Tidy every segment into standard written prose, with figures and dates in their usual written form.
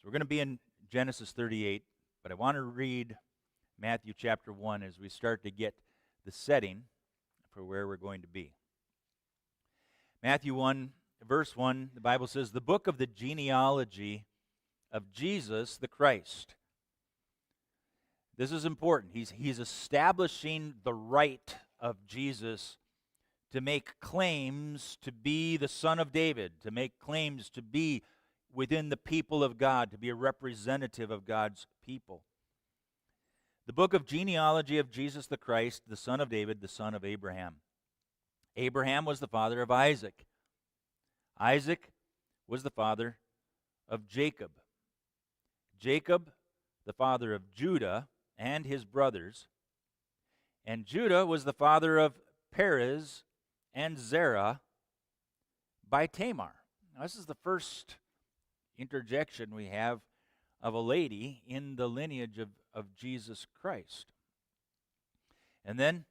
We're going to be in Genesis 38, but I want to read Matthew chapter 1 as we start to get the setting for where we're going to be. Matthew 1, verse 1, the Bible says, "The book of the genealogy of Jesus the Christ." This is important. He's establishing the right of Jesus to make claims to be the Son of David, to make claims to be within the people of God, to be a representative of God's people. The book of genealogy of Jesus the Christ, the son of David, the son of Abraham. Abraham was the father of Isaac. Isaac was the father of Jacob. Jacob, the father of Judah and his brothers. And Judah was the father of Perez and Zerah by Tamar. Now, this is the first interjection we have of a lady in the lineage of Jesus Christ. And then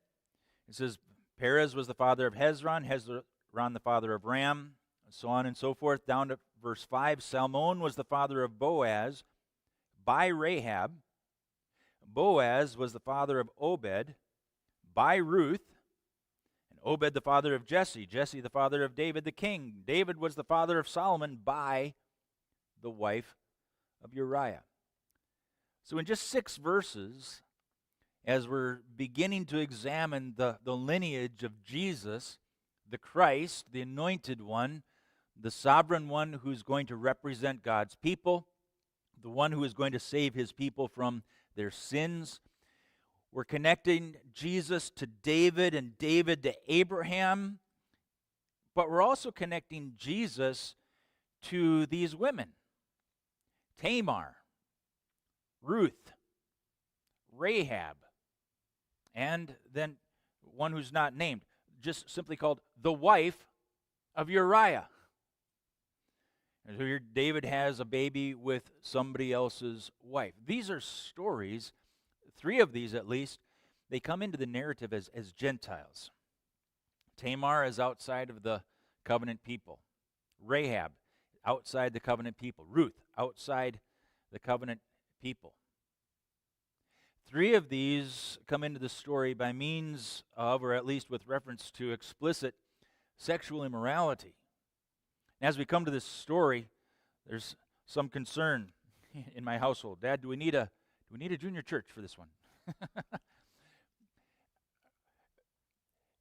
it says Perez was the father of Hezron, Hezron the father of Ram, so on and so forth. Down to verse 5, Salmon was the father of Boaz by Rahab. Boaz was the father of Obed by Ruth, and Obed the father of Jesse, Jesse the father of David the king. David was the father of Solomon by the wife of Uriah. So in just 6 verses, as we're beginning to examine the lineage of Jesus, the Christ, the anointed one, the sovereign one who's going to represent God's people, the one who is going to save his people from their sins, we're connecting Jesus to David and David to Abraham, but we're also connecting Jesus to these women. Tamar, Ruth, Rahab, and then one who's not named, just simply called the wife of Uriah. And so here David has a baby with somebody else's wife. These are stories, 3 of these at least, they come into the narrative as Gentiles. Tamar is outside of the covenant people. Rahab, outside the covenant people. Ruth, outside the covenant people. 3 of these come into the story by means of, or at least with reference to, explicit sexual immorality. And as we come to this story, there's some concern in my household. Dad, do we need a junior church for this one?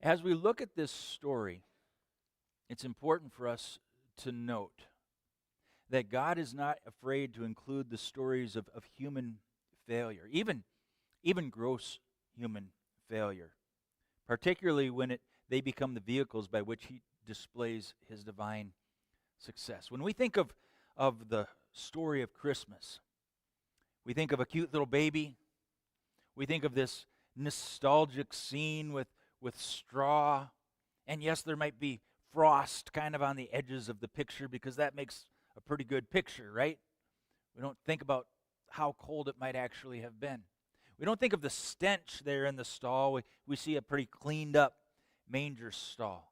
As we look at this story, it's important for us to note that God is not afraid to include the stories of human failure, even gross human failure, particularly when they become the vehicles by which he displays his divine success. When we think of the story of Christmas, we think of a cute little baby. We think of this nostalgic scene with straw. And yes, there might be frost kind of on the edges of the picture because that makes a pretty good picture, right? We don't think about how cold it might actually have been. We don't think of the stench there in the stall. We see a pretty cleaned up manger stall.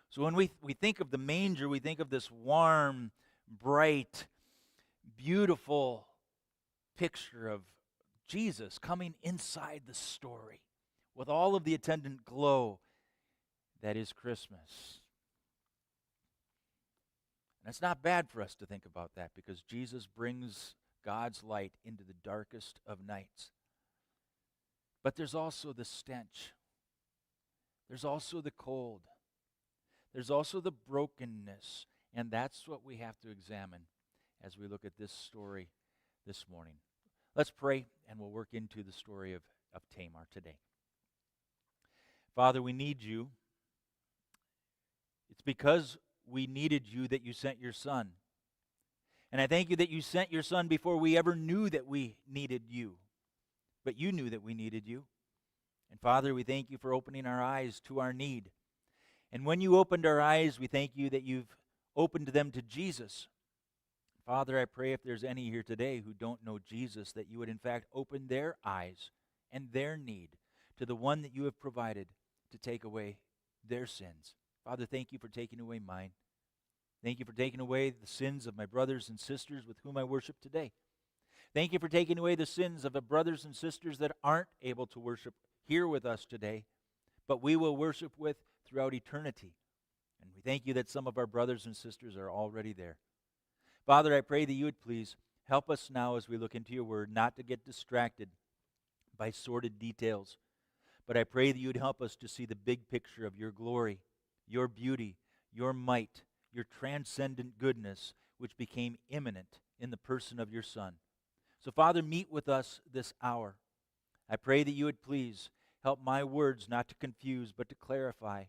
So when we think of the manger, we think of this warm, bright, beautiful picture of Jesus coming inside the story with all of the attendant glow that is Christmas. And it's not bad for us to think about that because Jesus brings God's light into the darkest of nights. But there's also the stench. There's also the cold. There's also the brokenness. And that's what we have to examine as we look at this story this morning. Let's pray, and we'll work into the story of Tamar today. Father, we need you. It's because we needed you that you sent your Son. And I thank you that you sent your Son before we ever knew that we needed you. But you knew that we needed you. And Father, we thank you for opening our eyes to our need. And when you opened our eyes, we thank you that you've opened them to Jesus. Father, I pray if there's any here today who don't know Jesus, that you would in fact open their eyes and their need to the one that you have provided to take away their sins. Father, thank you for taking away mine. Thank you for taking away the sins of my brothers and sisters with whom I worship today. Thank you for taking away the sins of the brothers and sisters that aren't able to worship here with us today, but we will worship with throughout eternity. And we thank you that some of our brothers and sisters are already there. Father, I pray that you would please help us now as we look into your word not to get distracted by sordid details, but I pray that you would help us to see the big picture of your glory, your beauty, your might, your transcendent goodness, which became imminent in the person of your Son. So, Father, meet with us this hour. I pray that you would please help my words not to confuse, but to clarify.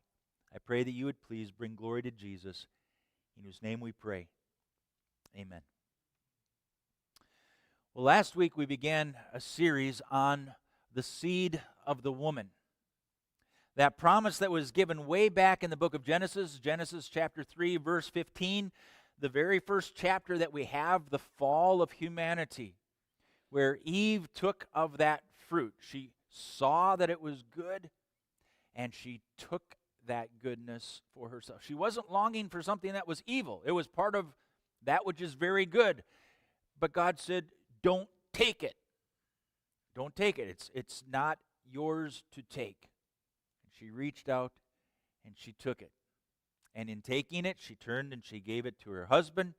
I pray that you would please bring glory to Jesus, in whose name we pray. Amen. Well, last week we began a series on the seed of the woman. That promise that was given way back in the book of Genesis, Genesis chapter 3, verse 15, the very first chapter that we have, the fall of humanity, where Eve took of that fruit. She saw that it was good, and she took that goodness for herself. She wasn't longing for something that was evil. It was part of that which is very good. But God said, don't take it. Don't take it. It's not yours to take. And she reached out and she took it. And in taking it, she turned and she gave it to her husband.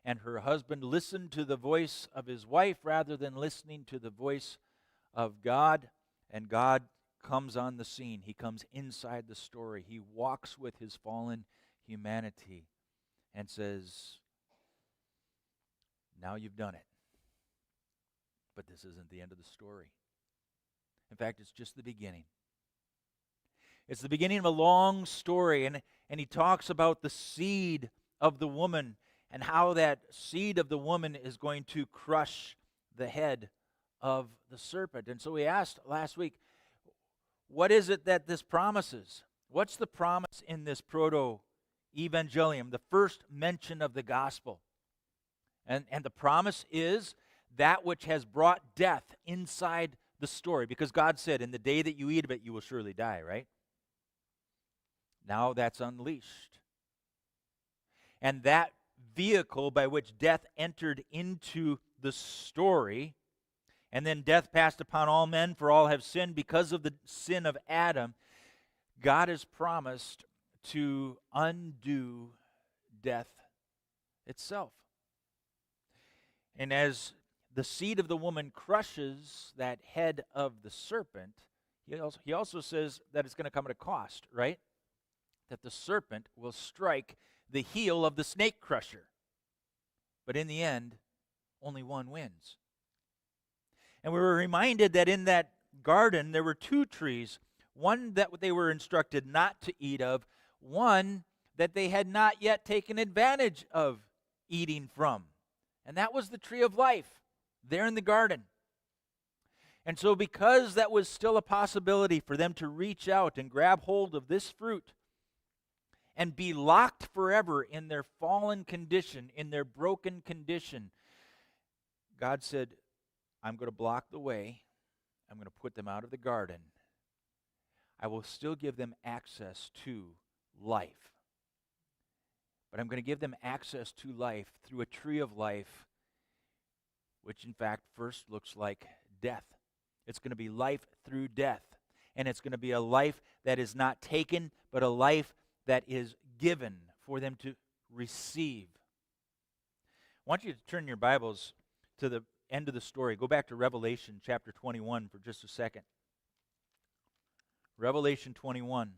And her husband listened to the voice of his wife rather than listening to the voice of God. And God comes on the scene. He comes inside the story. He walks with his fallen humanity and says, now you've done it. But this isn't the end of the story. In fact, it's just the beginning. It's the beginning of a long story, and he talks about the seed of the woman and how that seed of the woman is going to crush the head of the serpent. And so we asked last week, what is it that this promises? What's the promise in this proto-evangelium, the first mention of the gospel? And the promise is that which has brought death inside the story. Because God said, in the day that you eat of it, you will surely die, right? Now that's unleashed. And that vehicle by which death entered into the story, and then death passed upon all men, for all have sinned because of the sin of Adam, God has promised to undo death itself. And as the seed of the woman crushes that head of the serpent, he also says that it's going to come at a cost, right? That the serpent will strike the heel of the snake crusher. But in the end, only one wins. And we were reminded that in that garden there were two trees, one that they were instructed not to eat of, one that they had not yet taken advantage of eating from. And that was the tree of life there in the garden. And so because that was still a possibility for them to reach out and grab hold of this fruit and be locked forever in their fallen condition, in their broken condition, God said, I'm going to block the way. I'm going to put them out of the garden. I will still give them access to life. But I'm going to give them access to life through a tree of life, which in fact first looks like death. It's going to be life through death. And it's going to be a life that is not taken, but a life that is given for them to receive. I want you to turn your Bibles to the end of the story. Go back to Revelation chapter 21 for just a second. Revelation 21.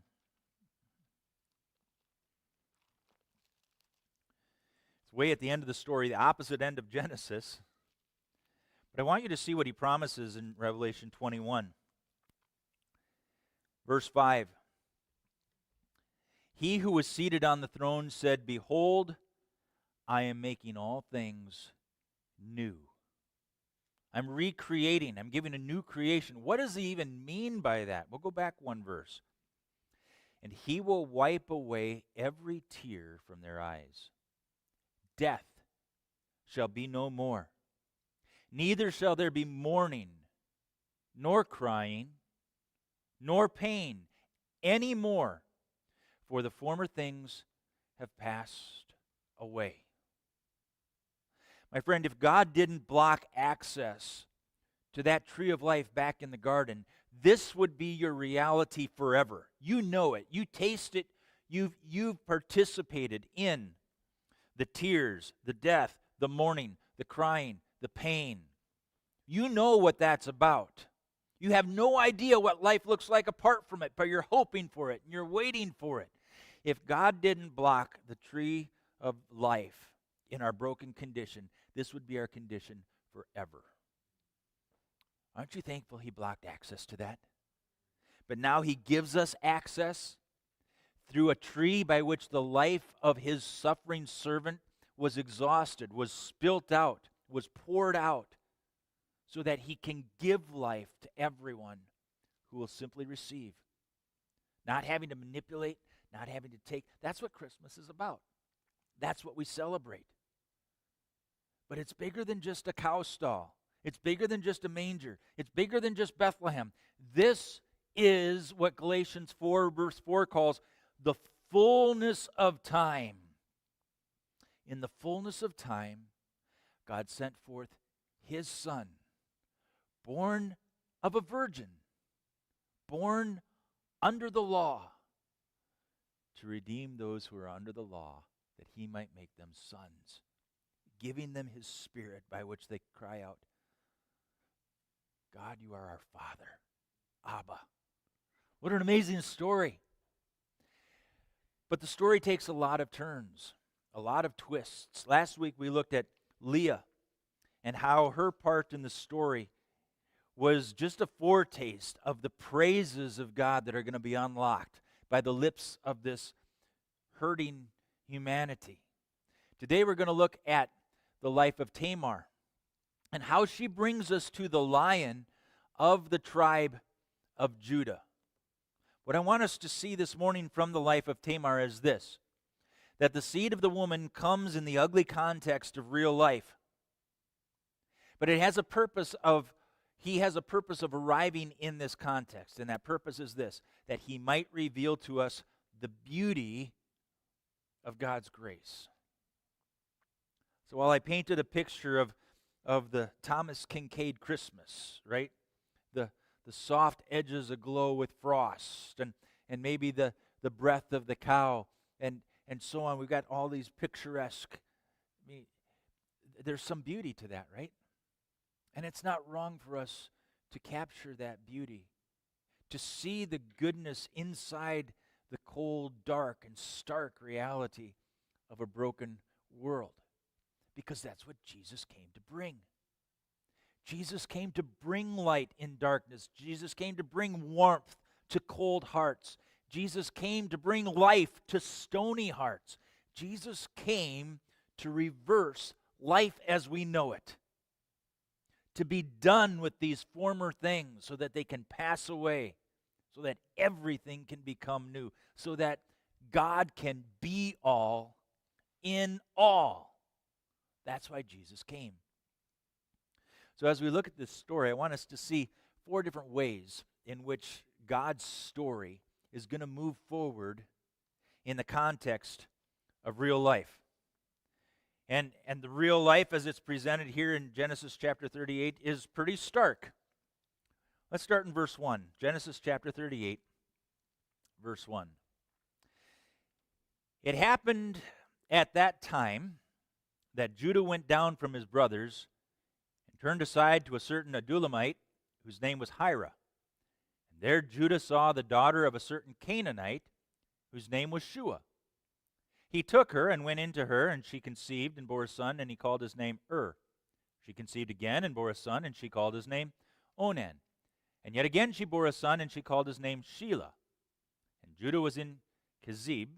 It's way at the end of the story, the opposite end of Genesis. But I want you to see what he promises in Revelation 21. Verse 5. He who was seated on the throne said, Behold, I am making all things new. I'm recreating. I'm giving a new creation. What does he even mean by that? We'll go back one verse. And he will wipe away every tear from their eyes. Death shall be no more. Neither shall there be mourning, nor crying, nor pain any more, for the former things have passed away. My friend, if God didn't block access to that tree of life back in the garden, this would be your reality forever. You know it. You taste it. You've participated in the tears, the death, the mourning, the crying, the pain. You know what that's about. You have no idea what life looks like apart from it, but you're hoping for it and you're waiting for it. If God didn't block the tree of life in our broken condition, this would be our condition forever. Aren't you thankful he blocked access to that? But now he gives us access through a tree by which the life of his suffering servant was exhausted, was spilt out, was poured out, so that he can give life to everyone who will simply receive. Not having to manipulate, not having to take. That's what Christmas is about. That's what we celebrate. But it's bigger than just a cow stall. It's bigger than just a manger. It's bigger than just Bethlehem. This is what Galatians 4 verse 4 calls the fullness of time. In the fullness of time, God sent forth his Son, born of a virgin, born under the law, to redeem those who are under the law, that he might make them sons, giving them his Spirit by which they cry out, God, you are our Father, Abba. What an amazing story. But the story takes a lot of turns, a lot of twists. Last week we looked at Leah and how her part in the story was just a foretaste of the praises of God that are going to be unlocked by the lips of this hurting humanity. Today we're going to look at the life of Tamar and how she brings us to the Lion of the tribe of Judah. What I want us to see this morning from the life of Tamar is this, that the seed of the woman comes in the ugly context of real life, but it has a purpose of, he has a purpose of arriving in this context, and that purpose is this, that he might reveal to us the beauty of God's grace. So while I painted a picture of the Thomas Kincaid Christmas, right? The soft edges aglow with frost, and maybe the breath of the cow, and so on. We've got all these picturesque, there's some beauty to that, right? And it's not wrong for us to capture that beauty, to see the goodness inside the cold, dark, and stark reality of a broken world, because that's what Jesus came to bring. Jesus came to bring light in darkness. Jesus came to bring warmth to cold hearts. Jesus came to bring life to stony hearts. Jesus came to reverse life as we know it, to be done with these former things so that they can pass away, so that everything can become new, so that God can be all in all. That's why Jesus came. So as we look at this story, I want us to see 4 different ways in which God's story is going to move forward in the context of real life. And the real life as it's presented here in Genesis chapter 38 is pretty stark. Let's start in verse 1. Genesis chapter 38, verse 1. It happened at that time that Judah went down from his brothers and turned aside to a certain Adullamite whose name was Hira. And there Judah saw the daughter of a certain Canaanite whose name was Shua. He took her and went into her, and she conceived and bore a son, and he called his name She conceived again and bore a son, and she called his name Onan. And yet again she bore a son, and she called his name Shelah. And Judah was in Kezib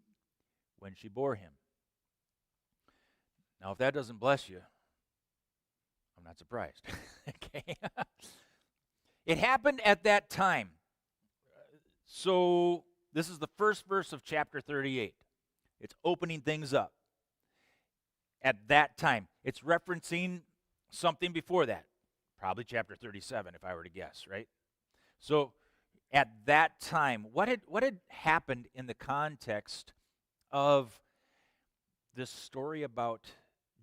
when she bore him. Now, if that doesn't bless you, I'm not surprised. Okay. It happened at that time. So this is the first verse of chapter 38. It's opening things up. At that time. It's referencing something before that. Probably chapter 37, if I were to guess, right? So at that time, what had happened in the context of this story about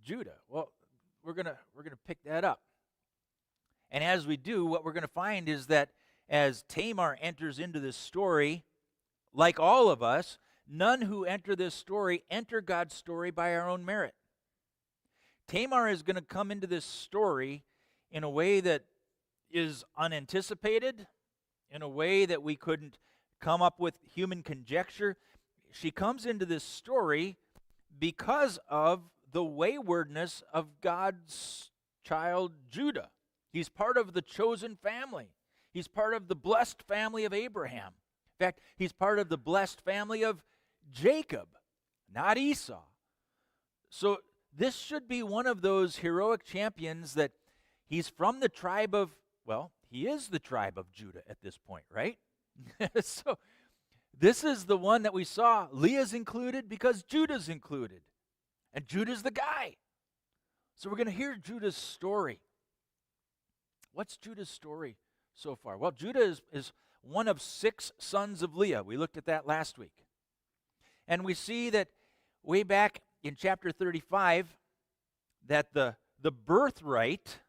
Judah? Well, we're gonna pick that up. And as we do, what we're going to find is that as Tamar enters into this story, like all of us, none who enter this story enter God's story by our own merit. Tamar is going to come into this story in a way that is unanticipated, in a way that we couldn't come up with human conjecture. She comes into this story because of the waywardness of God's child Judah. He's part of the chosen family. He's part of the blessed family of Abraham. In fact, he's part of the blessed family of Jacob, not Esau. So this should be one of those heroic champions that he's from the tribe of, well, he is the tribe of Judah at this point, right? So this is the one that we saw. Leah's included because Judah's included. And Judah's the guy. So we're going to hear Judah's story. What's Judah's story so far? Well, Judah is one of 6 sons of Leah. We looked at that last week. And we see that way back in chapter 35 that the birthright,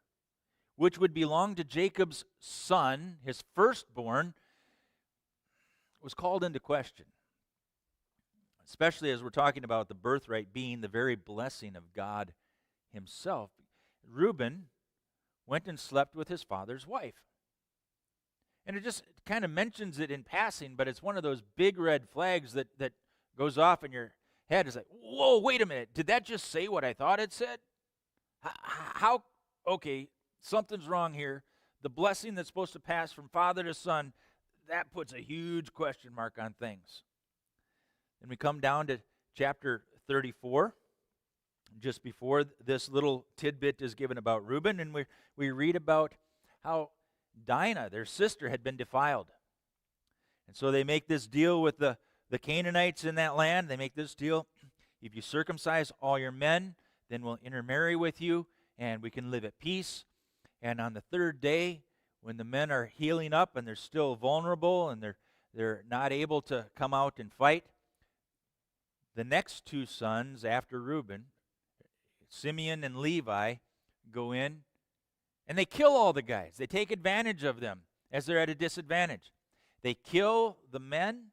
which would belong to Jacob's son, his firstborn, was called into question. Especially as we're talking about the birthright being the very blessing of God himself. Reuben went and slept with his father's wife. And it just kind of mentions it in passing, but it's one of those big red flags that goes off in your head. It's like, whoa, wait a minute. Did that just say what I thought it said? How? Okay, something's wrong here. The blessing that's supposed to pass from father to son, that puts a huge question mark on things. Then we come down to chapter 34. Just before this little tidbit is given about Reuben, and we read about how Dinah, their sister, had been defiled. And so they make this deal with the Canaanites in that land. They make this deal: if you circumcise all your men, then we'll intermarry with you, and we can live at peace. And on the 3rd day, when the men are healing up and they're still vulnerable and they're not able to come out and fight, the next 2 sons after Reuben, Simeon and Levi, go in and they kill all the guys. They take advantage of them as they're at a disadvantage. They kill the men.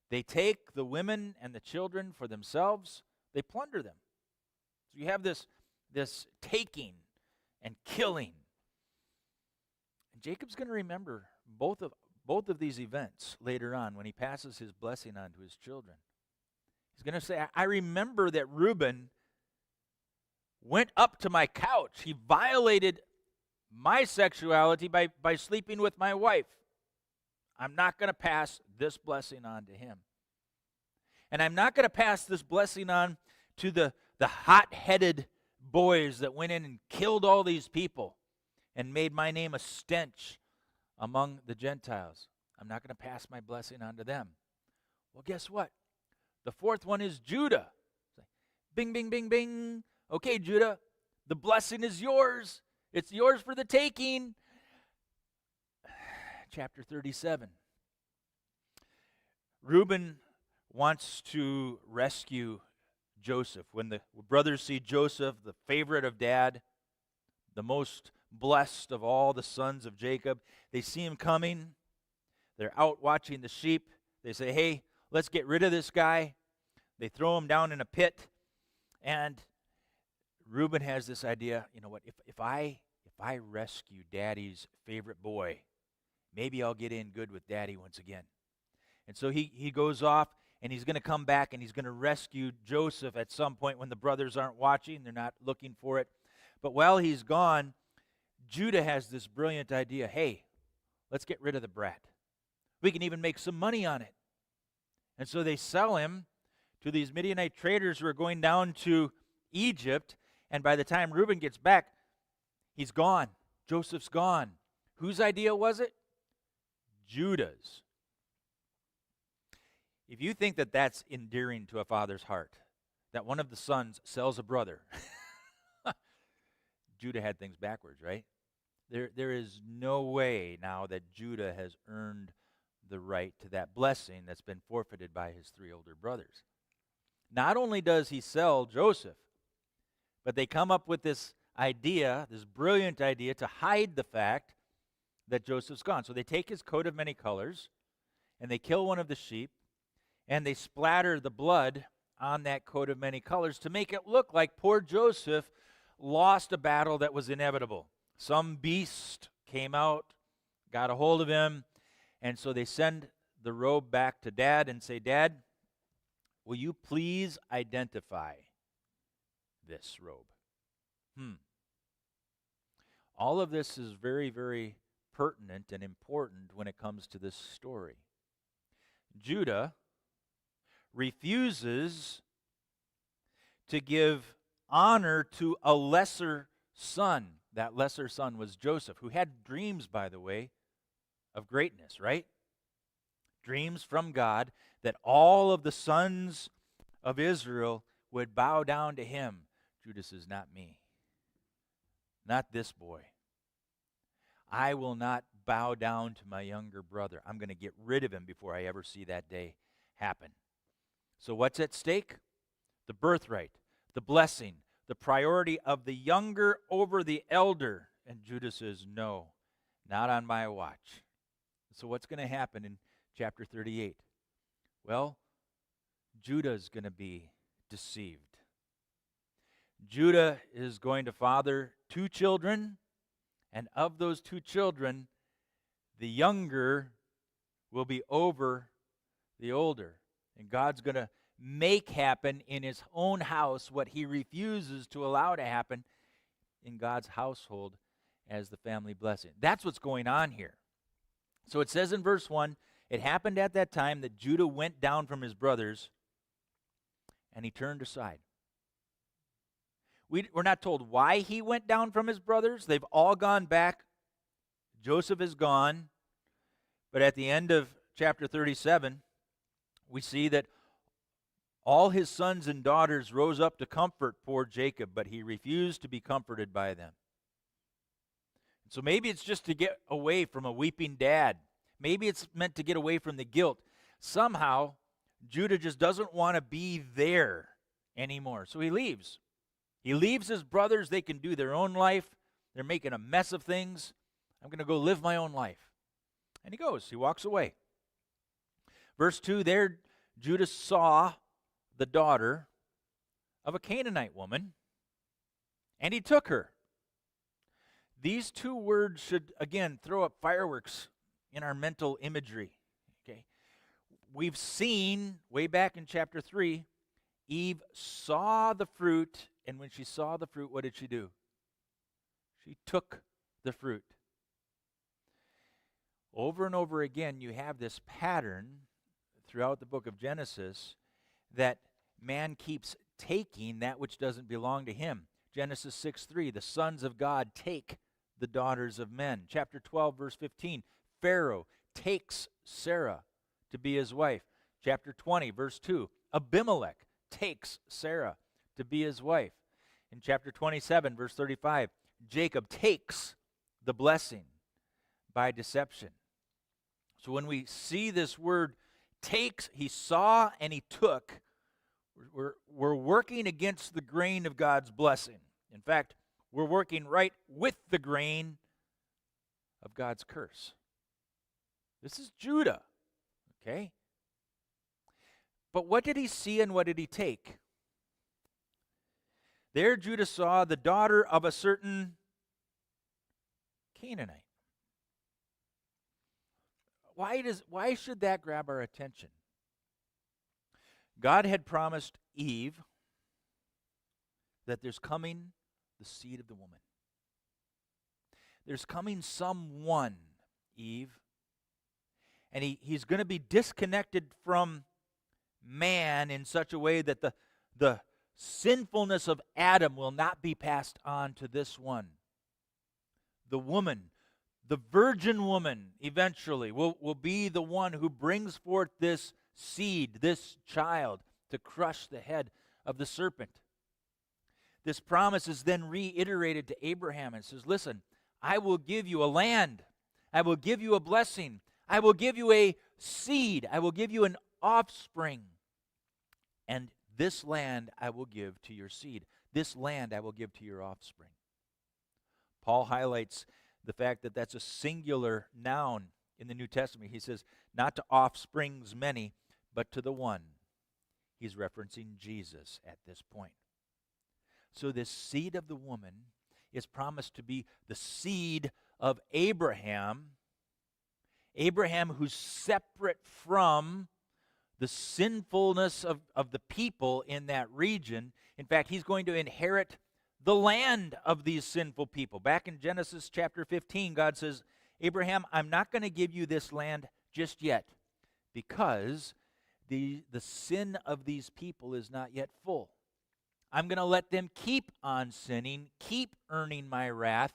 They take the women and the children for themselves. They plunder them. So you have this taking and killing. And Jacob's going to remember both of these events later on when he passes his blessing on to his children. He's going to say, I remember that Reuben went up to my couch. He violated my sexuality by sleeping with my wife. I'm not going to pass this blessing on to him. And I'm not going to pass this blessing on to the hot-headed boys that went in and killed all these people and made my name a stench among the Gentiles. I'm not going to pass my blessing on to them. Well, guess what? The 4th one is Judah. Bing, bing, bing, bing. Okay, Judah, the blessing is yours. It's yours for the taking. Chapter 37. Reuben wants to rescue Joseph. When the brothers see Joseph, the favorite of dad, the most blessed of all the sons of Jacob, they see him coming. They're out watching the sheep. They say, hey, let's get rid of this guy. They throw him down in a pit. And Reuben has this idea, you know what, if I rescue Daddy's favorite boy, maybe I'll get in good with Daddy once again. And so he goes off, and he's going to come back, and he's going to rescue Joseph at some point when the brothers aren't watching. They're not looking for it. But while he's gone, Judah has this brilliant idea. Hey, let's get rid of the brat. We can even make some money on it. And so they sell him to these Midianite traders who are going down to Egypt. And by the time Reuben gets back, he's gone. Joseph's gone. Whose idea was it? Judah's. If you think that that's endearing to a father's heart, that one of the sons sells a brother, Judah had things backwards, right? There is no way now that Judah has earned the right to that blessing that's been forfeited by his 3 older brothers. Not only does he sell Joseph, but they come up with this idea, this brilliant idea, to hide the fact that Joseph's gone. So they take his coat of many colors, and they kill one of the sheep, and they splatter the blood on that coat of many colors to make it look like poor Joseph lost a battle that was inevitable. Some beast came out, got a hold of him, and so they send the robe back to Dad and say, Dad, will you please identify this robe? All of this is very, very pertinent and important when it comes to this story. Judah refuses to give honor to a lesser son. That lesser son was Joseph, who had dreams, by the way, of greatness, right? Dreams from God that all of the sons of Israel would bow down to him. Judah says, not me. Not this boy. I will not bow down to my younger brother. I'm going to get rid of him before I ever see that day happen. So what's at stake? The birthright, the blessing, the priority of the younger over the elder. And Judah says, no, not on my watch. So what's going to happen in chapter 38? Well, Judah's going to be deceived. Judah is going to father 2 children, and of those 2 children, the younger will be over the older. And God's going to make happen in his own house what he refuses to allow to happen in God's household as the family blessing. That's what's going on here. So it says in verse 1, it happened at that time that Judah went down from his brothers, and he turned aside. We're not told why he went down from his brothers. They've all gone back. Joseph is gone. But at the end of chapter 37, we see that all his sons and daughters rose up to comfort poor Jacob, but he refused to be comforted by them. So maybe it's just to get away from a weeping dad. Maybe it's meant to get away from the guilt. Somehow, Judah just doesn't want to be there anymore. So he leaves. He leaves his brothers. They can do their own life. They're making a mess of things. I'm going to go live my own life. And he goes. He walks away. Verse 2, there Judah saw the daughter of a Canaanite woman, and he took her. These 2 words should, again, throw up fireworks in our mental imagery. Okay, we've seen, way back in chapter 3, Eve saw the fruit, and when she saw the fruit, what did she do? She took the fruit. Over and over again, you have this pattern throughout the book of Genesis that man keeps taking that which doesn't belong to him. Genesis 6:3, the sons of God take the daughters of men. Chapter 12, verse 15, Pharaoh takes Sarah to be his wife. Chapter 20, verse 2, Abimelech takes Sarah to be his wife. In chapter 27, verse 35, Jacob takes the blessing by deception. So when we see this word takes, he saw and he took, we're working against the grain of God's blessing. In fact, we're working right with the grain of God's curse. This is Judah, okay? But what did he see and what did he take? There Judah saw the daughter of a certain Canaanite. Why should that grab our attention? God had promised Eve that there's coming the seed of the woman. There's coming someone, Eve, and he's going to be disconnected from man in such a way that the sinfulness of Adam will not be passed on to this one. The woman, the virgin woman, eventually will be the one who brings forth this seed, this child, to crush the head of the serpent. This promise is then reiterated to Abraham and says, listen, I will give you a land. I will give you a blessing. I will give you a seed. I will give you an offspring. And This land I will give to your seed. This land I will give to your offspring. Paul highlights the fact that that's a singular noun in the New Testament. He says, not to offsprings many, but to the one. He's referencing Jesus at this point. So this seed of the woman is promised to be the seed of Abraham. Abraham who's separate from the sinfulness of the people in that region. In fact, he's going to inherit the land of these sinful people. Back in Genesis chapter 15, God says, Abraham, I'm not going to give you this land just yet because the sin of these people is not yet full. I'm going to let them keep on sinning, keep earning my wrath,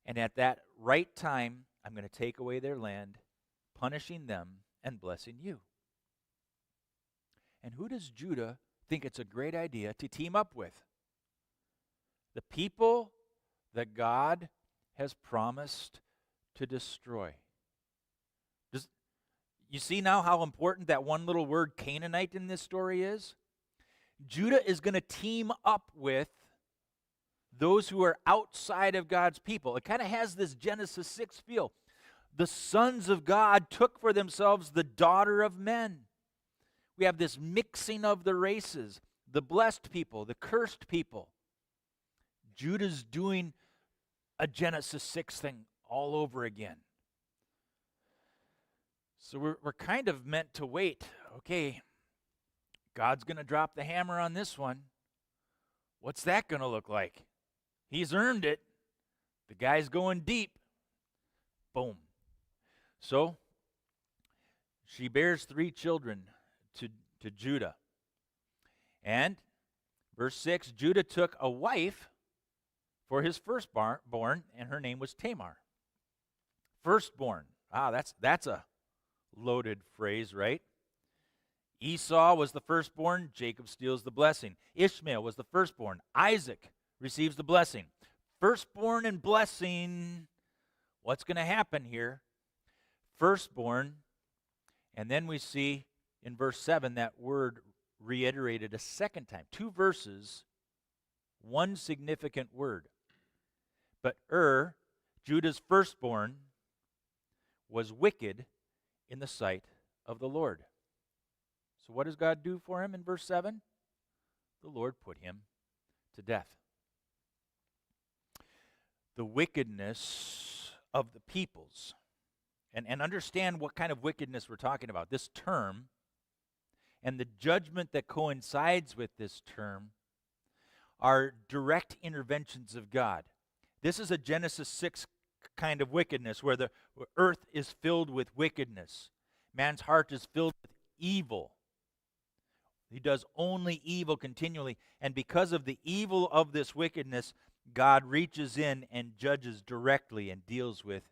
and at that right time, I'm going to take away their land, punishing them and blessing you. And who does Judah think it's a great idea to team up with? The people that God has promised to destroy. You see now how important that one little word Canaanite in this story is? Judah is going to team up with those who are outside of God's people. It kind of has this Genesis 6 feel. The sons of God took for themselves the daughter of men. We have this mixing of the races, the blessed people, the cursed people. Judah's doing a Genesis 6 thing all over again. So we're kind of meant to wait. Okay, God's going to drop the hammer on this one. What's that going to look like? He's earned it. The guy's going deep. Boom. So she bears 3 children to Judah. And verse 6, Judah took a wife for his firstborn, and her name was Tamar. Firstborn. That's a loaded phrase, right? Esau was the firstborn. Jacob steals the blessing. Ishmael was the firstborn. Isaac receives the blessing. Firstborn and blessing. What's going to happen here? Firstborn. And then we see in verse 7 that word reiterated a second time. 2 verses, 1 significant word. But Judah's firstborn, was wicked in the sight of the Lord. So what does God do for him in verse 7? The Lord put him to death. The wickedness of the peoples. And understand what kind of wickedness we're talking about. This term and the judgment that coincides with this term are direct interventions of God. This is a Genesis 6 kind of wickedness where the earth is filled with wickedness. Man's heart is filled with evil. He does only evil continually. And because of the evil of this wickedness, God reaches in and judges directly and deals with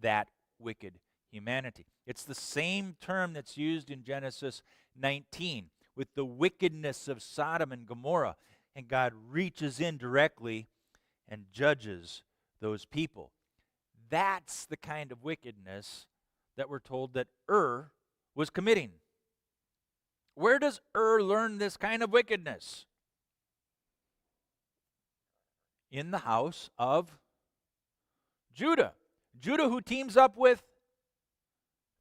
that wicked humanity. It's the same term that's used in Genesis 19 with the wickedness of Sodom and Gomorrah. And God reaches in directly and judges those people. That's the kind of wickedness that we're told that was committing. Where does learn this kind of wickedness? In the house of Judah. Judah who teams up with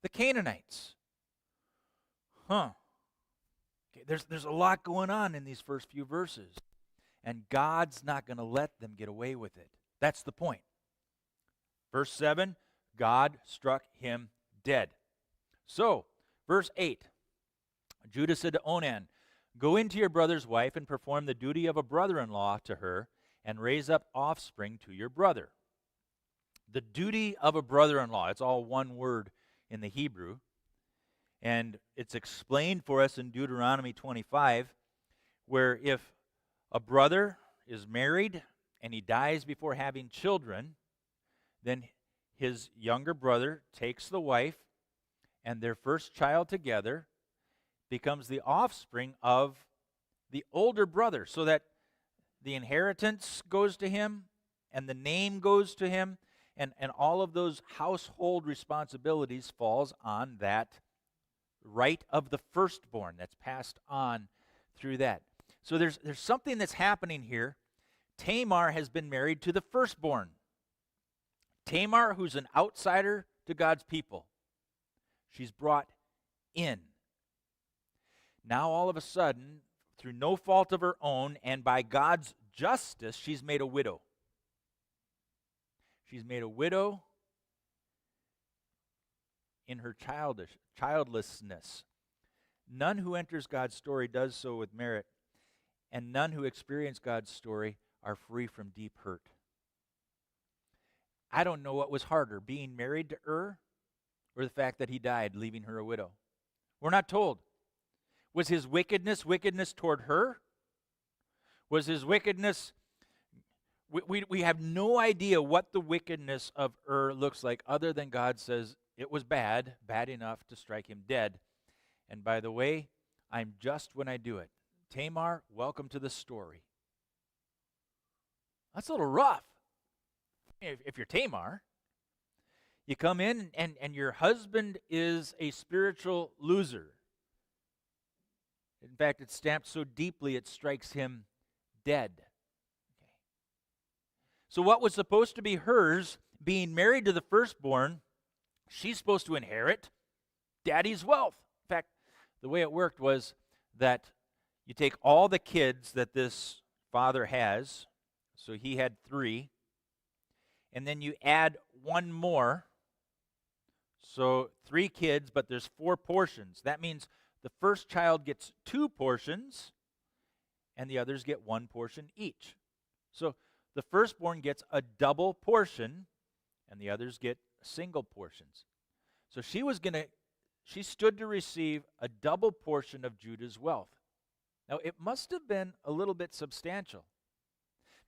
the Canaanites. Okay, there's a lot going on in these first few verses. And God's not going to let them get away with it. That's the point. Verse 7, God struck him dead. So, verse 8, Judah said to Onan, "Go into your brother's wife and perform the duty of a brother-in-law to her and raise up offspring to your brother." The duty of a brother-in-law, it's all one word in the Hebrew. And it's explained for us in Deuteronomy 25, where if a brother is married and he dies before having children, then his younger brother takes the wife, and their first child together becomes the offspring of the older brother, so that the inheritance goes to him, and the name goes to him, and all of those household responsibilities falls on that right of the firstborn that's passed on through that. So there's something that's happening here. Tamar has been married to the firstborn. Tamar, who's an outsider to God's people, she's brought in. Now all of a sudden, through no fault of her own and by God's justice, she's made a widow. She's made a widow in her childlessness. None who enters God's story does so with merit, and none who experience God's story are free from deep hurt. I don't know what was harder, being married to Ur or the fact that he died, leaving her a widow. We're not told. Was his wickedness toward her? Was his wickedness... We have no idea what the wickedness of Ur looks like, other than God says it was bad enough to strike him dead. And by the way, I'm just when I do it. Tamar, welcome to the story. That's a little rough. If you're Tamar, you come in and your husband is a spiritual loser. In fact, it's stamped so deeply it strikes him dead. Okay. So what was supposed to be hers, being married to the firstborn, she's supposed to inherit daddy's wealth. In fact, the way it worked was that you take all the kids that this father has, so he had 3, and then you add one more, so 3 kids, but there's 4 portions. That means the first child gets 2 portions, and the others get 1 portion each. So the firstborn gets a double portion, and the others get single portions. So she stood to receive a double portion of Judah's wealth. Now, it must have been a little bit substantial,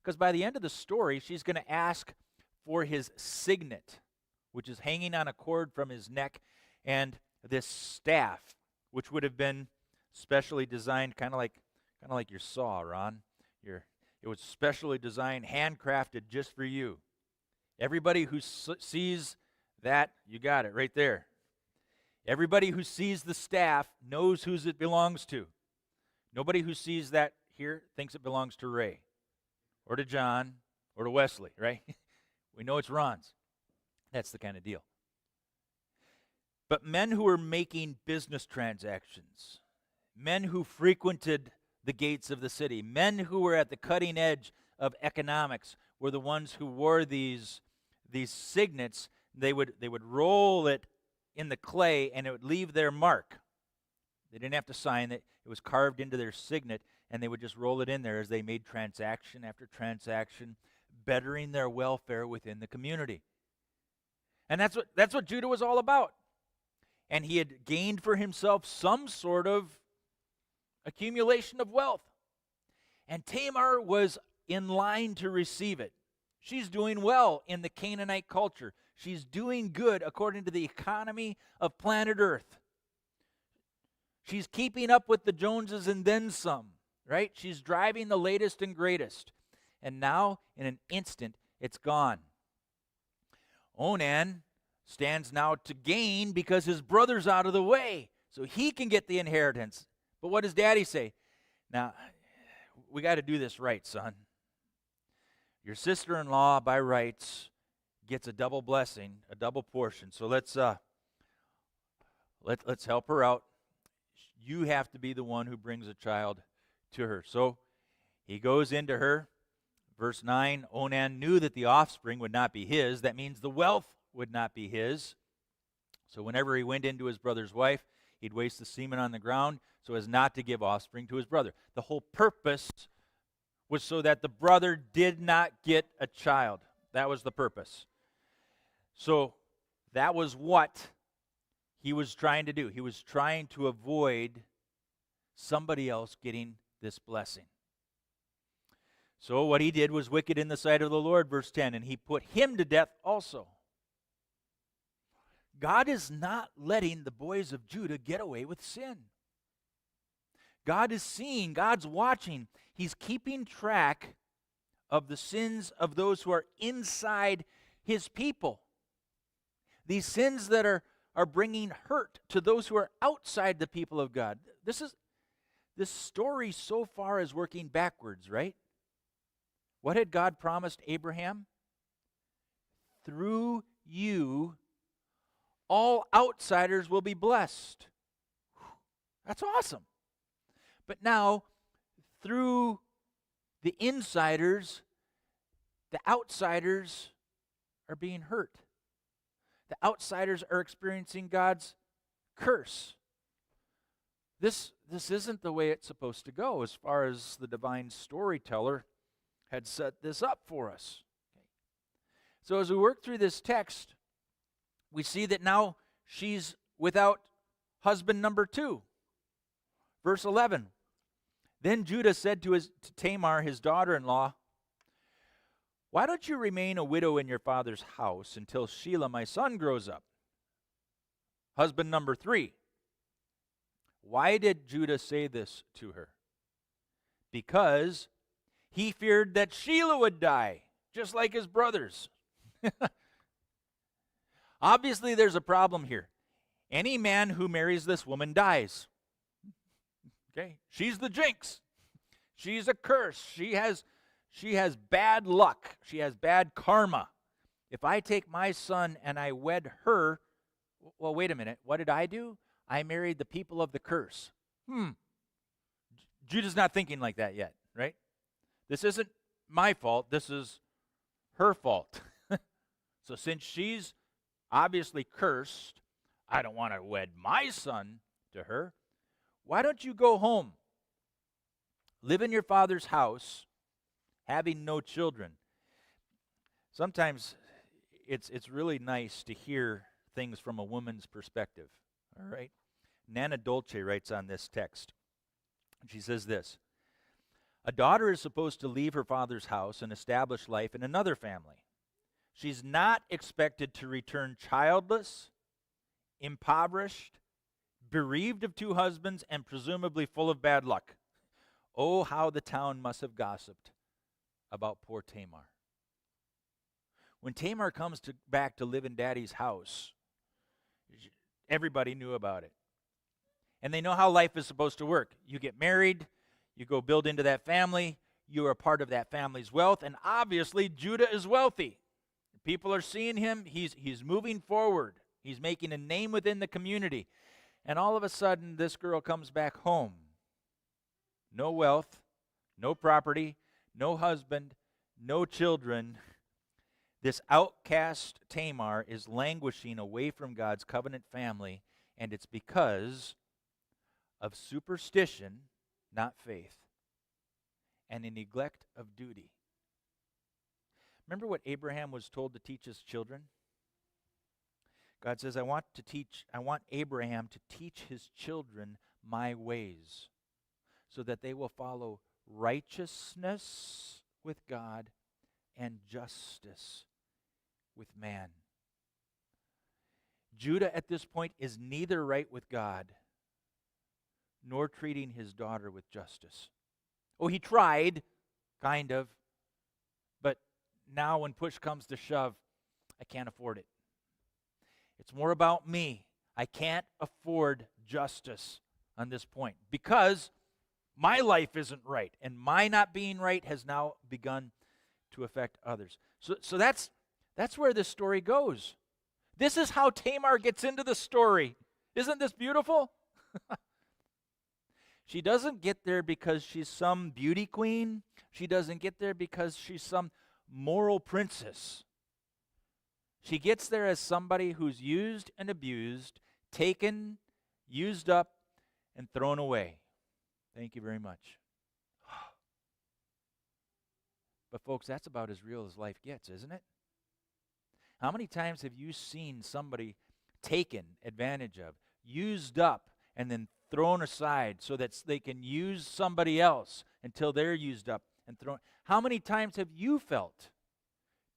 because by the end of the story, she's going to ask for his signet, which is hanging on a cord from his neck, and this staff, which would have been specially designed, kind of like your saw, Ron. It was specially designed, handcrafted just for you. Everybody who sees that, you got it right there. Everybody who sees the staff knows whose it belongs to. Nobody who sees that here thinks it belongs to Ray or to John or to Wesley, right? We know it's Ron's. That's the kind of deal. But men who were making business transactions, men who frequented the gates of the city, men who were at the cutting edge of economics were the ones who wore these signets. They would roll it in the clay, and it would leave their mark. They didn't have to sign it. It was carved into their signet, and they would just roll it in there as they made transaction after transaction, bettering their welfare within the community. And that's what Judah was all about. And he had gained for himself some sort of accumulation of wealth. And Tamar was in line to receive it. She's doing well in the Canaanite culture. She's doing good according to the economy of planet Earth. She's keeping up with the Joneses and then some, right? She's driving the latest and greatest. And now, in an instant, it's gone. Onan stands now to gain because his brother's out of the way, so he can get the inheritance. But what does Daddy say? Now, we got to do this right, son. Your sister-in-law, by rights, gets a double blessing, a double portion. So let's help her out. You have to be the one who brings a child to her. So he goes into her. Verse 9, Onan knew that the offspring would not be his. That means the wealth would not be his. So whenever he went into his brother's wife, he'd waste the semen on the ground so as not to give offspring to his brother. The whole purpose was so that the brother did not get a child. That was the purpose. So that was what he was trying to do. He was trying to avoid somebody else getting this blessing. So what he did was wicked in the sight of the Lord, verse 10, and he put him to death also. God is not letting the boys of Judah get away with sin. God is seeing, God's watching. He's keeping track of the sins of those who are inside his people. These sins that are bringing hurt to those who are outside the people of God. This this story so far is working backwards, right? What had God promised Abraham? Through you, all outsiders will be blessed. That's awesome. But now, through the insiders, the outsiders are being hurt. The outsiders are experiencing God's curse. This isn't the way it's supposed to go as far as the divine storyteller had set this up for us. So as we work through this text, we see that now she's without husband number 2. Verse 11. Then Judah said to Tamar, his daughter-in-law, "Why don't you remain a widow in your father's house until Shelah, my son, grows up?" Husband number 3. Why did Judah say this to her? Because he feared that Shelah would die, just like his brothers. Obviously, there's a problem here. Any man who marries this woman dies. Okay? She's the jinx. She's a curse. She has bad luck. She has bad karma. If I take my son and I wed her, well, wait a minute. What did I do? I married the people of the curse. Judah's not thinking like that yet, right? This isn't my fault. This is her fault. So since she's obviously cursed, I don't want to wed my son to her. Why don't you go home? Live in your father's house, having no children. Sometimes it's really nice to hear things from a woman's perspective. All right? Nana Dolce writes on this text. She says this: a daughter is supposed to leave her father's house and establish life in another family. She's not expected to return childless, impoverished, bereaved of 2 husbands, and presumably full of bad luck. Oh, how the town must have gossiped about poor Tamar. When Tamar comes back to live in Daddy's house, everybody knew about it. And they know how life is supposed to work. You get married, you go build into that family, you are part of that family's wealth, and obviously Judah is wealthy. People are seeing him, he's moving forward. He's making a name within the community. And all of a sudden, this girl comes back home. No wealth, no property, no husband, no children. This outcast Tamar is languishing away from God's covenant family, and it's because of superstition, not faith, and a neglect of duty. Remember what Abraham was told to teach his children? God says, I want Abraham to teach his children my ways so that they will follow righteousness with God and justice with man. Judah at this point is neither right with God nor treating his daughter with justice. Oh, he tried, kind of, but now when push comes to shove, I can't afford it. It's more about me. I can't afford justice on this point because my life isn't right, and my not being right has now begun to affect others. So that's where this story goes. This is how Tamar gets into the story. Isn't this beautiful? She doesn't get there because she's some beauty queen. She doesn't get there because she's some moral princess. She gets there as somebody who's used and abused, taken, used up, and thrown away. Thank you very much. But folks, that's about as real as life gets, isn't it? How many times have you seen somebody taken advantage of, used up, and then thrown aside so that they can use somebody else until they're used up and thrown? How many times have you felt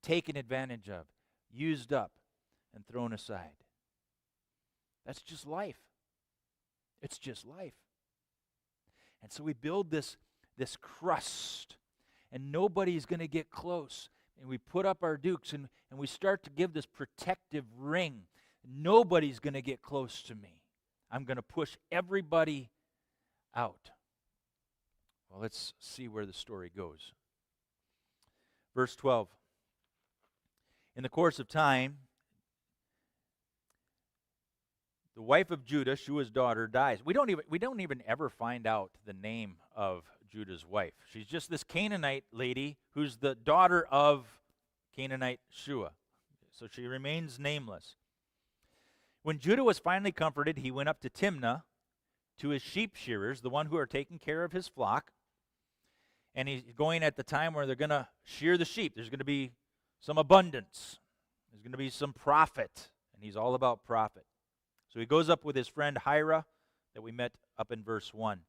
taken advantage of, used up, and thrown aside? That's just life. It's just life. And so we build this crust, and nobody's going to get close. And we put up our dukes, and we start to give this protective ring. Nobody's going to get close to me. I'm going to push everybody out. Well, let's see where the story goes. Verse 12. In the course of time, the wife of Judah, Shua's daughter, dies. We don't even ever find out the name of Judah's wife. She's just this Canaanite lady who's the daughter of Canaanite Shua. So she remains nameless. When Judah was finally comforted, he went up to Timnah to his sheep shearers, the one who are taking care of his flock. And he's going at the time where they're going to shear the sheep. There's going to be some abundance. There's going to be some profit. And he's all about profit. So he goes up with his friend Hira that we met up in verse 1.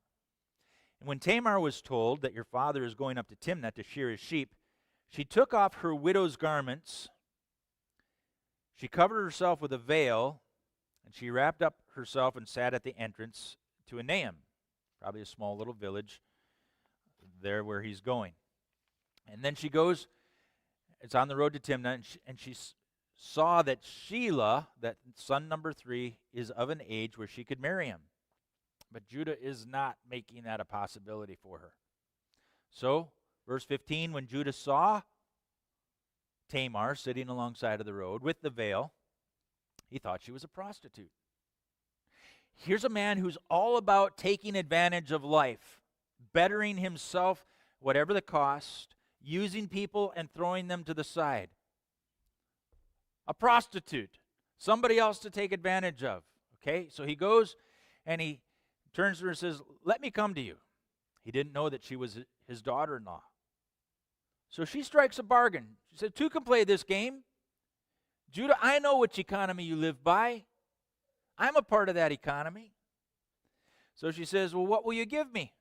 And when Tamar was told that your father is going up to Timnah to shear his sheep, she took off her widow's garments. She covered herself with a veil, and she wrapped up herself and sat at the entrance to Enaim, probably a small little village there where he's going. And then she goes, it's on the road to Timnah, and she saw that Shelah, that son number 3, is of an age where she could marry him. But Judah is not making that a possibility for her. So, verse 15, when Judah saw Tamar sitting alongside of the road with the veil, he thought she was a prostitute. Here's a man who's all about taking advantage of life, bettering himself, whatever the cost, using people and throwing them to the side. A prostitute, somebody else to take advantage of. Okay, so he goes and he turns to her and says, let me come to you. He didn't know that she was his daughter-in-law. So she strikes a bargain. She said, two can play this game. Judah, I know which economy you live by. I'm a part of that economy. So she says, well, what will you give me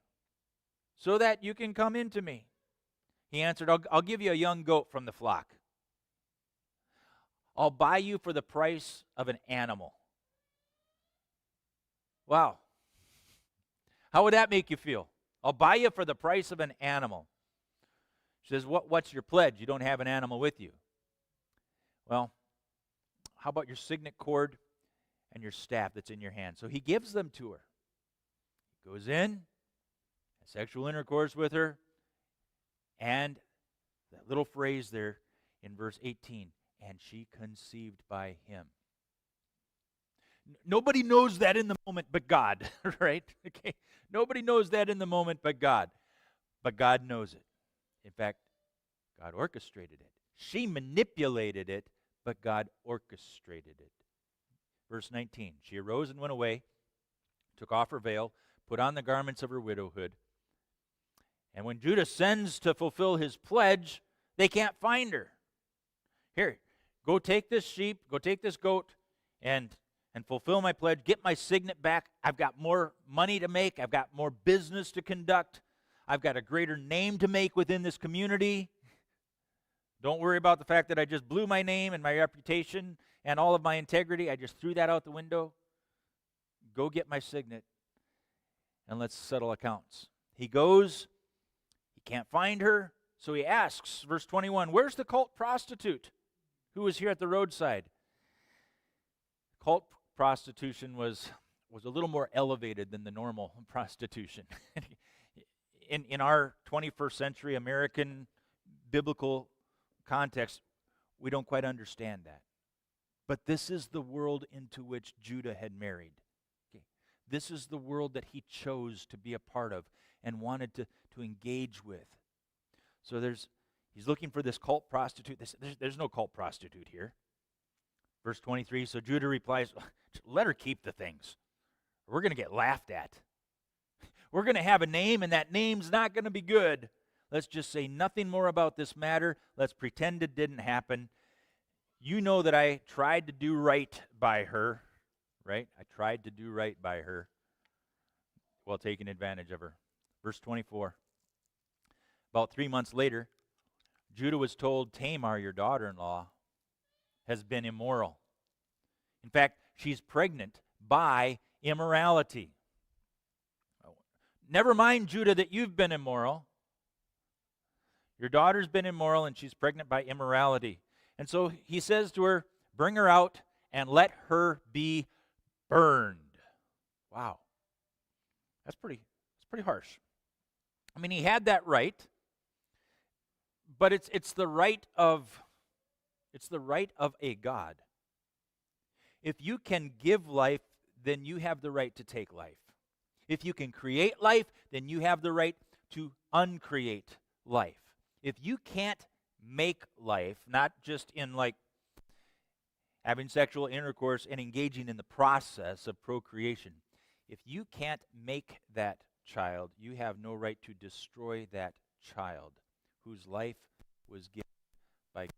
so that you can come into me? He answered, I'll give you a young goat from the flock. I'll buy you for the price of an animal. Wow. How would that make you feel? I'll buy you for the price of an animal. She says, what's your pledge? You don't have an animal with you. Well, how about your signet cord and your staff that's in your hand? So he gives them to her. He goes in, has sexual intercourse with her, and that little phrase there in verse 18, and she conceived by him. Nobody knows that in the moment but God, right? Okay. Nobody knows that in the moment but God. But God knows it. In fact, God orchestrated it. She manipulated it, but God orchestrated it. Verse 19, she arose and went away, took off her veil, put on the garments of her widowhood. And when Judah sends to fulfill his pledge, they can't find her. Here, go take this sheep, go take this goat, and fulfill my pledge. Get my signet back. I've got more money to make. I've got more business to conduct. I've got a greater name to make within this community. Don't worry about the fact that I just blew my name and my reputation and all of my integrity. I just threw that out the window. Go get my signet, and let's settle accounts. He goes. He can't find her, so he asks, verse 21, where's the cult prostitute who was here at the roadside? Cult prostitution was a little more elevated than the normal prostitution. In our 21st century American biblical context, we don't quite understand that. But this is the world into which Judah had married. Okay. This is the world that he chose to be a part of and wanted to engage with. So he's looking for this cult prostitute. There's no cult prostitute here. Verse 23, so Judah replies, let her keep the things. We're going to get laughed at. We're going to have a name, and that name's not going to be good. Let's just say nothing more about this matter. Let's pretend it didn't happen. You know that I tried to do right by her, right? I tried to do right by her while taking advantage of her. Verse 24, about 3 months later, Judah was told, Tamar, your daughter-in-law, has been immoral. In fact, she's pregnant by immorality. Never mind, Judah, that you've been immoral. Your daughter's been immoral, and she's pregnant by immorality. And so he says to her, bring her out and let her be burned. Wow. That's pretty harsh. I mean, he had that right, but it's the right of a God. If you can give life, then you have the right to take life. If you can create life, then you have the right to uncreate life. If you can't make life, not just in like having sexual intercourse and engaging in the process of procreation, if you can't make that child, you have no right to destroy that child whose life was given by God.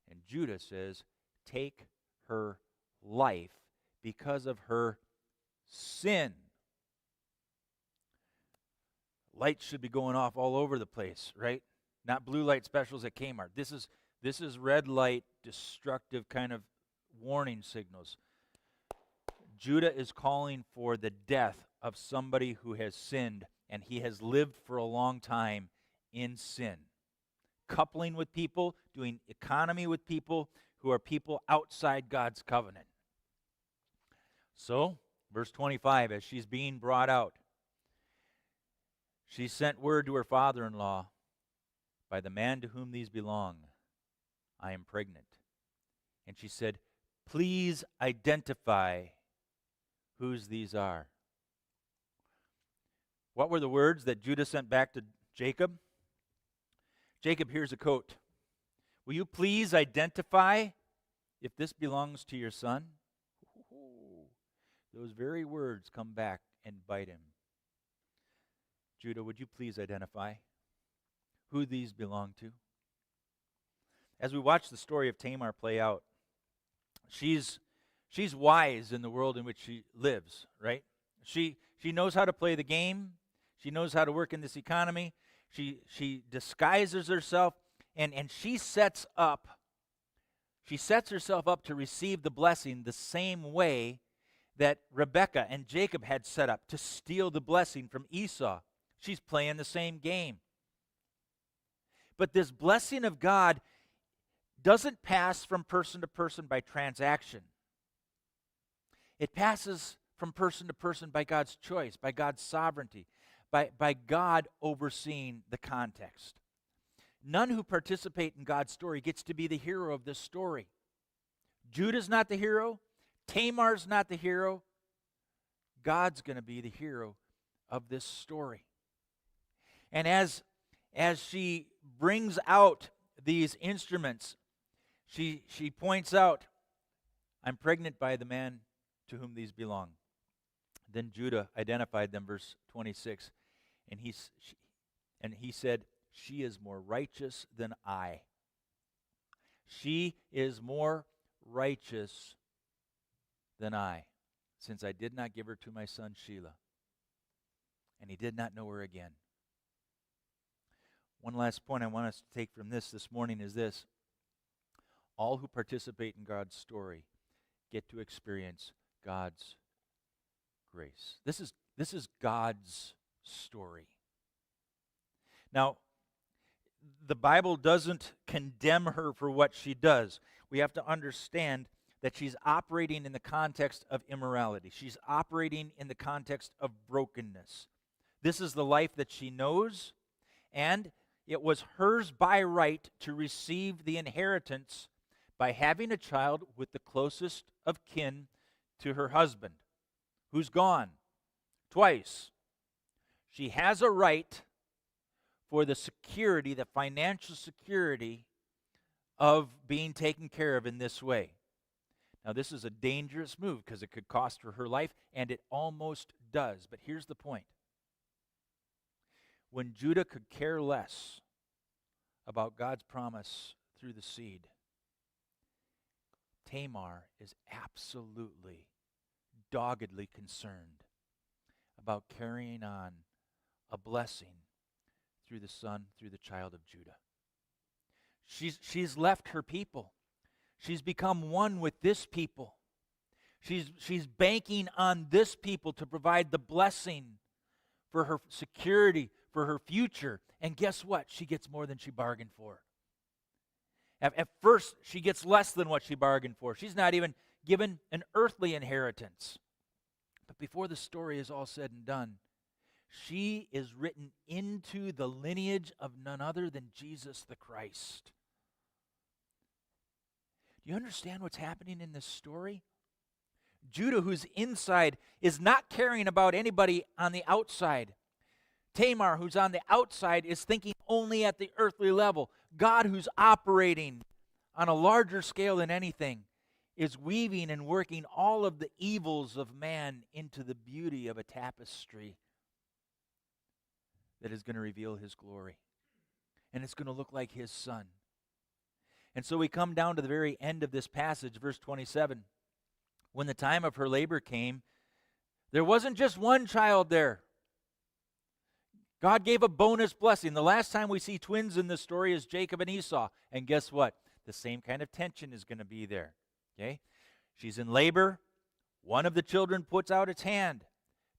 And Judah says, take her life because of her sin. Lights should be going off all over the place, right? Not blue light specials at Kmart. This is red light, destructive kind of warning signals. Judah is calling for the death of somebody who has sinned, and he has lived for a long time in sin. Coupling with people, doing economy with people who are people outside God's covenant. So, verse 25, as she's being brought out, she sent word to her father-in-law, by the man to whom these belong, I am pregnant. And she said, please identify whose these are. What were the words that Judah sent back to Jacob? Jacob, here's a coat. Will you please identify if this belongs to your son? Those very words come back and bite him. Judah, would you please identify who these belong to? As we watch the story of Tamar play out, she's wise in the world in which she lives, right? She knows how to play the game. She knows how to work in this economy. She disguises herself, and she sets herself up to receive the blessing the same way that Rebekah and Jacob had set up to steal the blessing from Esau. She's playing the same game. But this blessing of God doesn't pass from person to person by transaction. It passes from person to person by God's choice, by God's sovereignty, by God overseeing the context. None who participate in God's story gets to be the hero of this story. Judah's not the hero. Tamar's not the hero. God's going to be the hero of this story. And as she brings out these instruments, she points out, I'm pregnant by the man to whom these belong. Then Judah identified them, verse 26, and he said, she is more righteous than I. She is more righteous than I, since I did not give her to my son Shelah. And he did not know her again. One last point I want us to take from this morning is this. All who participate in God's story get to experience God's grace. This is God's story. Now, the Bible doesn't condemn her for what she does. We have to understand that she's operating in the context of immorality. She's operating in the context of brokenness. This is the life that she knows, and it was hers by right to receive the inheritance by having a child with the closest of kin to her husband, who's gone twice. She has a right for the security, the financial security of being taken care of in this way. Now, this is a dangerous move because it could cost her life, and it almost does. But here's the point. When Judah could care less about God's promise through the seed, Tamar is absolutely, doggedly concerned about carrying on a blessing through the son, through the child of Judah. She's left her people. She's become one with this people. She's banking on this people to provide the blessing for her security, for her future. And guess what? She gets more than she bargained for. At first, she gets less than what she bargained for. She's not even given an earthly inheritance. But before the story is all said and done, she is written into the lineage of none other than Jesus the Christ. Do you understand what's happening in this story? Judah, who's inside, is not caring about anybody on the outside. Tamar, who's on the outside, is thinking only at the earthly level. God, who's operating on a larger scale than anything, is weaving and working all of the evils of man into the beauty of a tapestry that is going to reveal his glory. And it's going to look like his Son. And so we come down to the very end of this passage, verse 27. When the time of her labor came, there wasn't just one child there. God gave a bonus blessing. The last time we see twins in this story is Jacob and Esau. And guess what? The same kind of tension is going to be there. Okay? She's in labor. One of the children puts out its hand.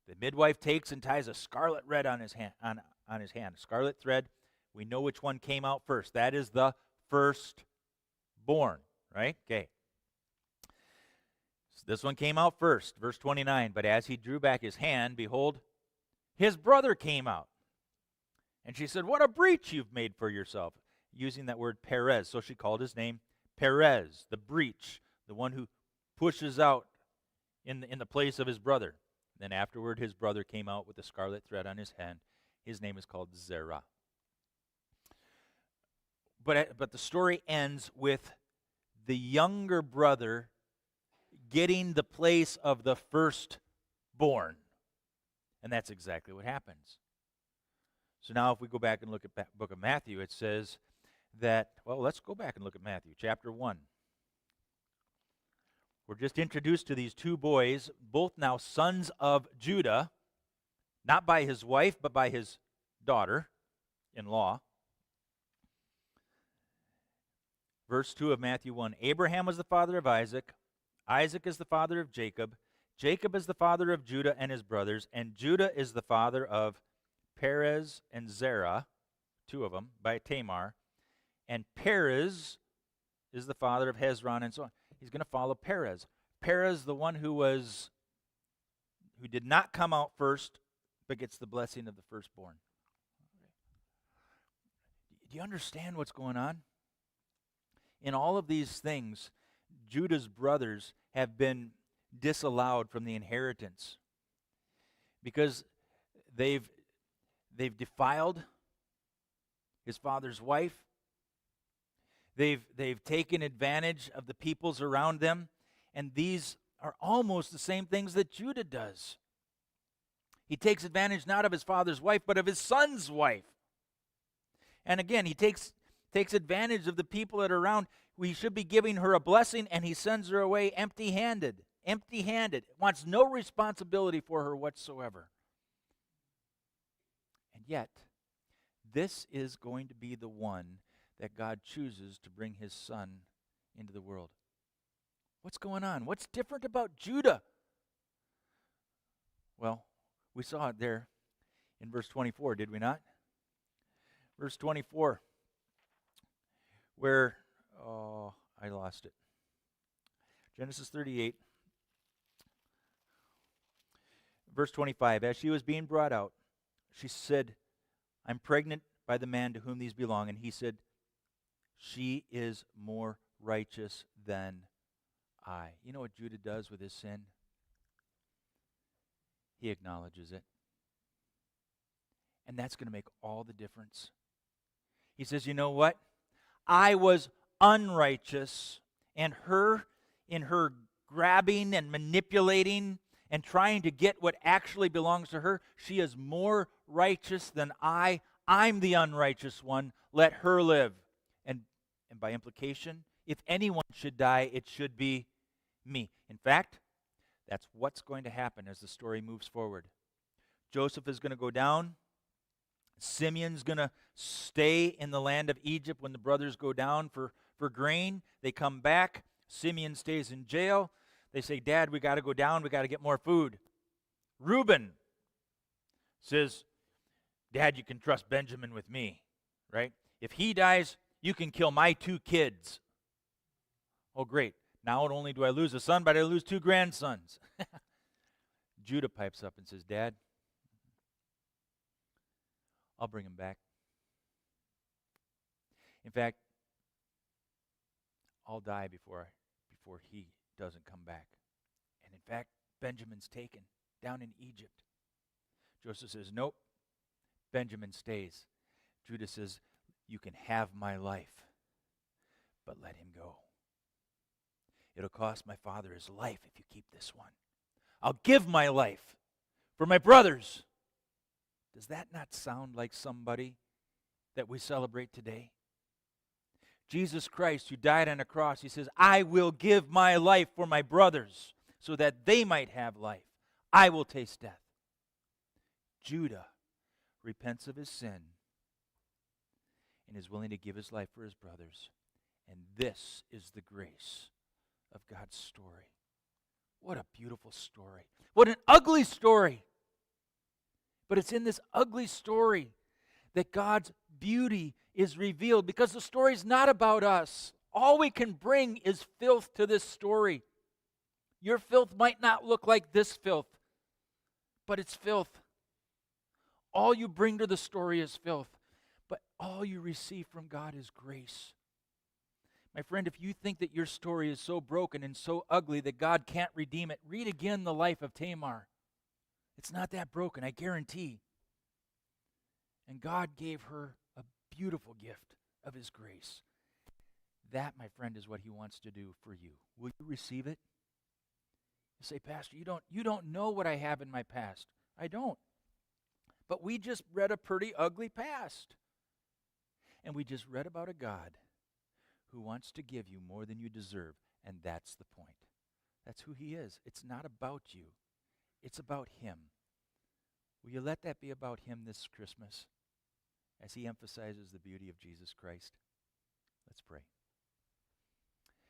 The midwife takes and ties a scarlet thread on his hand. On his hand. Scarlet thread. We know which one came out first. That is the firstborn. Right? Okay. So this one came out first. Verse 29. But as he drew back his hand, behold, his brother came out. And she said, "What a breach you've made for yourself." Using that word Perez. So she called his name Perez, the breach, the one who pushes out in the place of his brother. Then afterward, his brother came out with a scarlet thread on his hand. His name is called Zerah. But the story ends with the younger brother getting the place of the firstborn. And that's exactly what happens. So now if we go back and look at the book of Matthew, it says that, well, let's go back and look at Matthew chapter 1. We're just introduced to these two boys, both now sons of Judah, not by his wife, but by his daughter-in-law. Verse 2 of Matthew 1, Abraham was the father of Isaac, Isaac is the father of Jacob, Jacob is the father of Judah and his brothers, and Judah is the father of Perez and Zerah, two of them, by Tamar, and Perez is the father of Hezron, and so on. He's going to follow Perez. Perez, the one who did not come out first, but gets the blessing of the firstborn. Do you understand what's going on? In all of these things, Judah's brothers have been disallowed from the inheritance because they've defiled his father's wife. They've taken advantage of the peoples around them, and these are almost the same things that Judah does. He takes advantage not of his father's wife, but of his son's wife. And again, he takes advantage of the people that are around. We should be giving her a blessing, and he sends her away empty-handed. Empty-handed. Wants no responsibility for her whatsoever. And yet, this is going to be the one that God chooses to bring his Son into the world. What's going on? What's different about Judah? Well, we saw it there in verse 24, did we not? Verse 24, where, I lost it. Genesis 38, verse 25, as she was being brought out, she said, I'm pregnant by the man to whom these belong. And he said, she is more righteous than I. You know what Judah does with his sin? He acknowledges it. And that's going to make all the difference. He says, you know what? I was unrighteous, and in her grabbing and manipulating and trying to get what actually belongs to her, she is more righteous than I. I'm the unrighteous one. Let her live. And by implication, if anyone should die, it should be me. In fact, that's what's going to happen as the story moves forward. Joseph is going to go down. Simeon's going to stay in the land of Egypt when the brothers go down for grain. They come back. Simeon stays in jail. They say, Dad, we got to go down. We got to get more food. Reuben says, Dad, you can trust Benjamin with me, right? If he dies, you can kill my 2 kids. Oh, great. Now not only do I lose a son, but I lose 2 grandsons. Judah pipes up and says, Dad, I'll bring him back. In fact, I'll die before he doesn't come back. And in fact, Benjamin's taken down in Egypt. Joseph says, nope, Benjamin stays. Judah says, you can have my life, but let him go. It'll cost my father his life if you keep this one. I'll give my life for my brothers. Does that not sound like somebody that we celebrate today? Jesus Christ, who died on a cross, he says, I will give my life for my brothers so that they might have life. I will taste death. Judah repents of his sin and is willing to give his life for his brothers. And this is the grace of God's story. What a beautiful story. What an ugly story. But it's in this ugly story that God's beauty is revealed, because the story is not about us. All we can bring is filth to this story. Your filth might not look like this filth, but it's filth. All you bring to the story is filth, but all you receive from God is grace. My friend, if you think that your story is so broken and so ugly that God can't redeem it, read again the life of Tamar. It's not that broken, I guarantee. And God gave her a beautiful gift of his grace. That, my friend, is what he wants to do for you. Will you receive it? You say, Pastor, you don't know what I have in my past. I don't. But we just read a pretty ugly past. And we just read about a God who wants to give you more than you deserve, and that's the point. That's who he is. It's not about you. It's about him. Will you let that be about him this Christmas as he emphasizes the beauty of Jesus Christ? Let's pray.